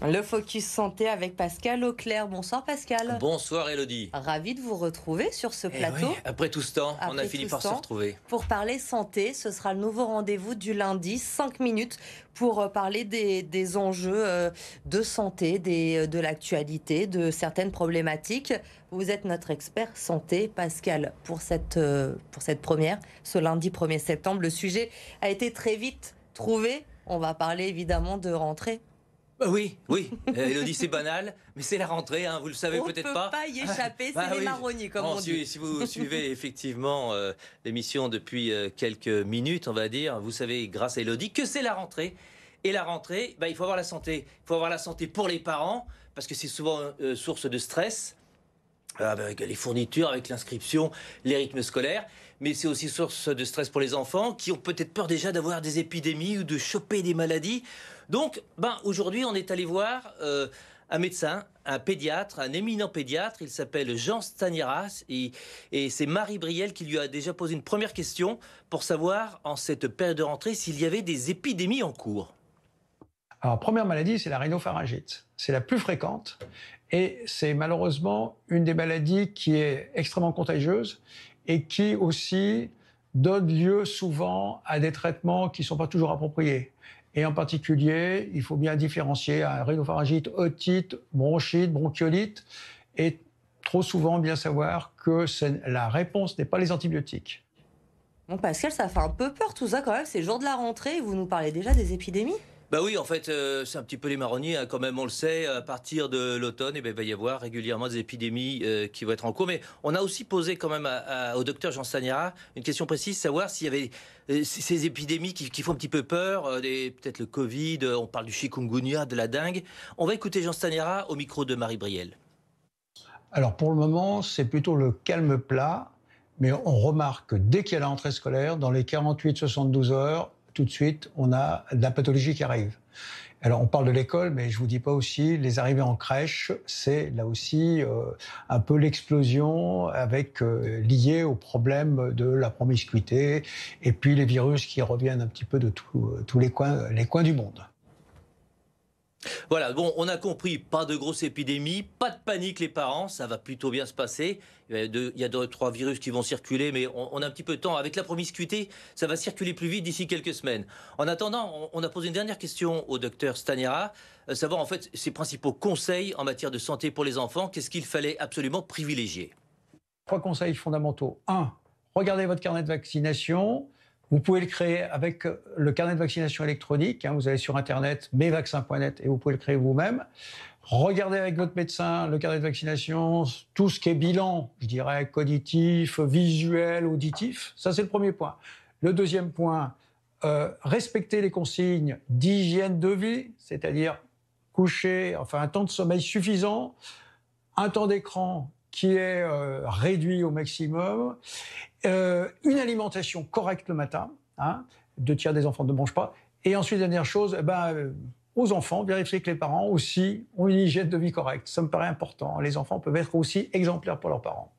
Le Focus Santé avec Pascal Auclair. Bonsoir Pascal. Bonsoir Elodie. Ravi de vous retrouver sur ce Eh oui, plateau. après tout ce temps, on a Après fini tout ce par se temps, retrouver. pour parler santé, ce sera le nouveau rendez-vous du lundi, 5 minutes pour parler des enjeux de santé, de l'actualité, de certaines problématiques. Vous êtes notre expert santé, Pascal, pour cette première, ce lundi 1er septembre. Le sujet a été très vite trouvé. On va parler évidemment de rentrée. Bah oui, oui, Elodie, c'est banal, mais c'est la rentrée, hein, vous le savez On ne peut-être peut pas. pas y échapper, Bah c'est les oui. marronniers, comme Bon, on dit. si vous suivez effectivement l'émission depuis quelques minutes, on va dire, vous savez, grâce à Elodie, que c'est la rentrée. Et la rentrée, bah, il faut avoir la santé. Il faut avoir la santé pour les parents, parce que c'est souvent source de stress. Avec les fournitures, avec l'inscription, les rythmes scolaires. Mais c'est aussi source de stress pour les enfants qui ont peut-être peur déjà d'avoir des épidémies ou de choper des maladies. Donc, aujourd'hui, on est allé voir un médecin, un pédiatre, un éminent pédiatre. Il s'appelle Jean Staniras et c'est Marie Brielle qui lui a déjà posé une première question pour savoir, en cette période de rentrée, s'il y avait des épidémies en cours. Alors, première maladie, c'est la rhinopharyngite. C'est la plus fréquente et c'est malheureusement une des maladies qui est extrêmement contagieuse et qui aussi donne lieu souvent à des traitements qui ne sont pas toujours appropriés. Et en particulier, il faut bien différencier un rhinopharyngite, otite, bronchite, bronchiolite et trop souvent bien savoir que la réponse n'est pas les antibiotiques. Bon, Pascal, ça fait un peu peur tout ça quand même. C'est le jour de la rentrée et vous nous parlez déjà des épidémies? Bah oui, en fait, c'est un petit peu les marronniers, hein, quand même, on le sait. À partir de l'automne, il va y avoir régulièrement des épidémies qui vont être en cours. Mais on a aussi posé quand même au docteur Jean Staniera une question précise, savoir s'il y avait ces épidémies qui font un petit peu peur, peut-être le Covid, on parle du chikungunya, de la dengue. On va écouter Jean Staniera au micro de Marie Brielle. Alors pour le moment, c'est plutôt le calme plat, mais on remarque que dès qu'il y a la rentrée scolaire, dans les 48-72 heures, tout de suite, on a de la pathologie qui arrive. Alors on parle de l'école, mais je vous dis pas aussi, les arrivées en crèche, c'est là aussi un peu l'explosion avec liée au problème de la promiscuité et puis les virus qui reviennent un petit peu de tous les coins du monde. Voilà, bon, on a compris, pas de grosse épidémie, pas de panique les parents, ça va plutôt bien se passer. Il y a 2-3 virus qui vont circuler, mais on a un petit peu de temps. Avec la promiscuité, ça va circuler plus vite d'ici quelques semaines. En attendant, on a posé une dernière question au docteur Staniera, savoir en fait ses principaux conseils en matière de santé pour les enfants, qu'est-ce qu'il fallait absolument privilégier. 3 conseils fondamentaux. 1, regardez votre carnet de vaccination. Vous pouvez le créer avec le carnet de vaccination électronique. Vous allez sur Internet, mesvaccins.net, et vous pouvez le créer vous-même. Regardez avec votre médecin le carnet de vaccination, tout ce qui est bilan, je dirais, cognitif, visuel, auditif. Ça, c'est le premier point. Le deuxième point, respectez les consignes d'hygiène de vie, c'est-à-dire coucher, enfin un temps de sommeil suffisant, un temps d'écran qui est réduit au maximum, une alimentation correcte le matin, 2 tiers des enfants ne mangent pas, et ensuite, dernière chose, aux enfants, vérifier que les parents aussi ont une hygiène de vie correcte. Ça me paraît important. Les enfants peuvent être aussi exemplaires pour leurs parents.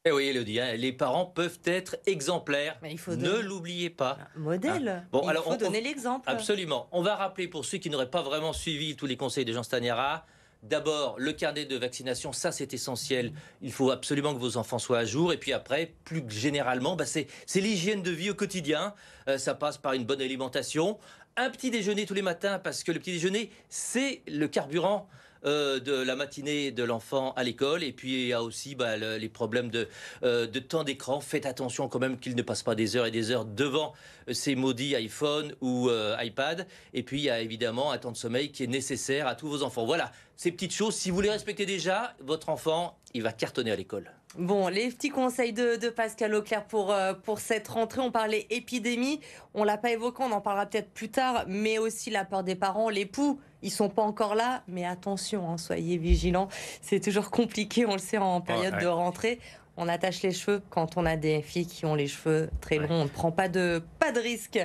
Eh oui, Elodie, hein, les parents peuvent être exemplaires, Mais il faut ne l'oubliez pas. Modèle. Bon, Il alors, faut donner l'exemple. Absolument. On va rappeler pour ceux qui n'auraient pas vraiment suivi tous les conseils de Jean Staniera. D'abord, le carnet de vaccination, ça c'est essentiel. Il faut absolument que vos enfants soient à jour. Et puis après, plus généralement, c'est l'hygiène de vie au quotidien. Ça passe par une bonne alimentation. Un petit déjeuner tous les matins, parce que le petit déjeuner, c'est le carburant de la matinée de l'enfant à l'école. Et puis il y a aussi les problèmes de temps d'écran. Faites attention quand même qu'il ne passe pas des heures et des heures devant ces maudits iPhone ou iPad. Et puis il y a évidemment un temps de sommeil qui est nécessaire à tous vos enfants. Voilà, ces petites choses, si vous les respectez déjà, votre enfant, il va cartonner à l'école. Bon, les petits conseils de Pascal Auclair pour cette rentrée. On parlait épidémie, on l'a pas évoqué, on en parlera peut-être plus tard, mais aussi la peur des parents, les poux, ils sont pas encore là, mais attention, soyez vigilants. C'est toujours compliqué, on le sait, en période de rentrée. On attache les cheveux quand on a des filles qui ont les cheveux très longs. On ne prend pas de risque.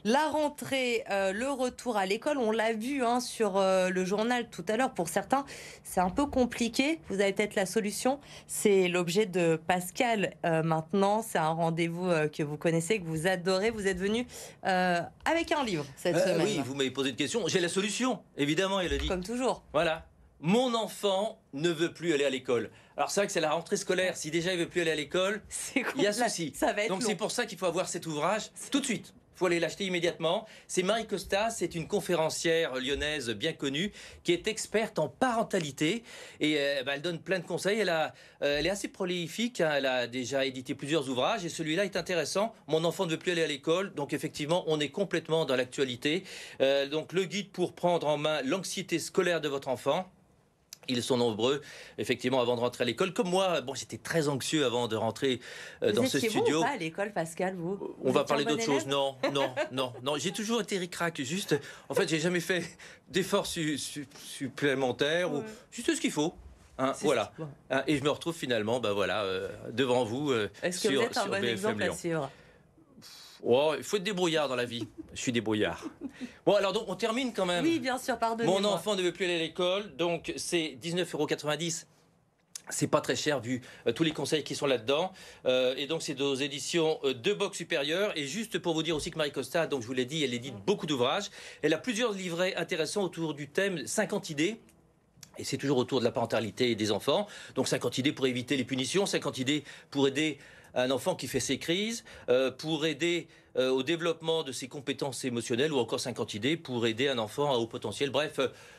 La rentrée, le retour à l'école, on l'a vu sur le journal tout à l'heure. Pour certains, c'est un peu compliqué. Vous avez peut-être la solution. C'est l'objet de Pascal. Maintenant, c'est un rendez-vous que vous connaissez, que vous adorez. Vous êtes venu avec un livre cette semaine. Oui, vous m'avez posé une question. J'ai la solution, évidemment, Élodie. Comme toujours. Voilà. Mon enfant ne veut plus aller à l'école. Alors c'est vrai que c'est la rentrée scolaire. Si déjà il veut plus aller à l'école, il y a souci. Ça va être Donc long. c'est pour ça qu'il faut avoir cet ouvrage tout de suite. Il faut aller l'acheter immédiatement. C'est Marie Costa, c'est une conférencière lyonnaise bien connue qui est experte en parentalité et elle donne plein de conseils. Elle est assez prolifique, elle a déjà édité plusieurs ouvrages et celui-là est intéressant. Mon enfant ne veut plus aller à l'école, donc effectivement on est complètement dans l'actualité. Donc le guide pour prendre en main l'anxiété scolaire de votre enfant. Ils sont nombreux, effectivement, avant de rentrer à l'école. Comme moi, bon, j'étais très anxieux avant de rentrer dans ce studio. Vous étiez bon ou pas à l'école, Pascal, vous On va parler d'autre chose. Non. J'ai toujours été ric-rac. Juste, en fait, j'ai jamais fait d'efforts supplémentaires ou juste ce qu'il faut. Voilà. Et je me retrouve finalement, devant vous Est-ce que vous êtes un bon exemple à suivre? Oh, il faut être débrouillard dans la vie. Je suis débrouillard. Bon, alors donc on termine quand même. Oui, bien sûr, pardonnez-moi. Mon enfant ne veut plus aller à l'école, donc c'est 19,90 €. C'est pas très cher vu tous les conseils qui sont là-dedans. Et donc c'est aux éditions de Box Supérieur. Et juste pour vous dire aussi que Marie Costa, donc je vous l'ai dit, elle édite beaucoup d'ouvrages. Elle a plusieurs livrets intéressants autour du thème 50 idées. Et c'est toujours autour de la parentalité et des enfants. Donc 50 idées pour éviter les punitions, 50 idées pour aider un enfant qui fait ses crises, pour aider au développement de ses compétences émotionnelles ou encore 50 idées pour aider un enfant à haut potentiel. Bref,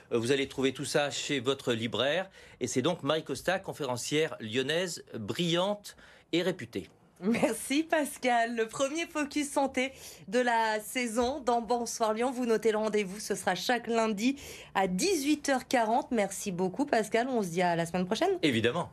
vous allez trouver tout ça chez votre libraire. Et c'est donc Marie Costa, conférencière lyonnaise, brillante et réputée. Merci Pascal. Le premier Focus Santé de la saison dans Bonsoir Lyon. Vous notez le rendez-vous, ce sera chaque lundi à 18h40. Merci beaucoup Pascal, on se dit à la semaine prochaine. Évidemment.